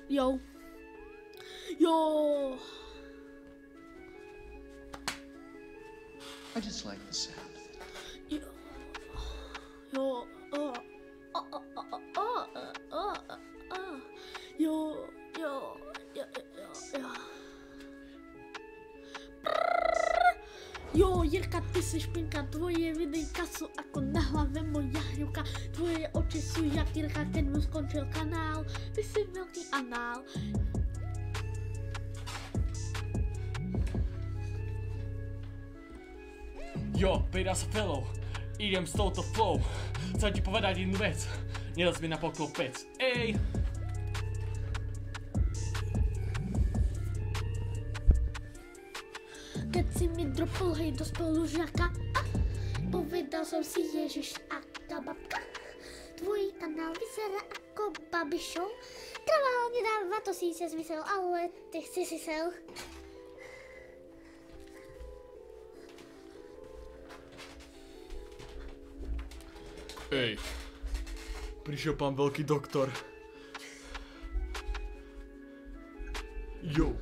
Yo. Yo. I just like the sound. Yo. Yo. Yo. Yo. Jo, Jirka, ty jsi špinka, tvoje videjka jsou jako na hlavě moja hruka, tvoje oči jsou jak Jirka, ten mu skončil kanál, ty jsi velký anál. Jo, pridá sa fellow, idem s touto flow, chcem ti povedať jednu vec, nedaz mi na poklopec, ej! Keď si mi dropol, hej, do spolužiaka, povedal som si Ježiš a tá babka, tvoj kanál vyzerá ako Babišov, trvalo nedáva to síce zmysel, ale ty si si sel. Ej, prišiel pán veľký doktor. Jo.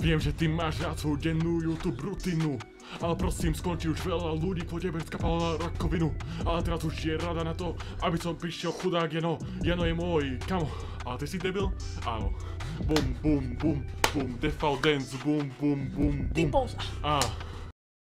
Viem, že ty máš rád svoju dennú YouTube rutinu, ale prosím, skončí už veľa ľudí po tebe skapalo na rakovinu. Ale teraz už je rada na to, aby som prišiel chudák Jano. Jano je môj, kamo. Ale ty si debil? Áno. Bum, bum, bum, bum, Defal Dance, bum, bum, bum, bum. Ty pouza. Á.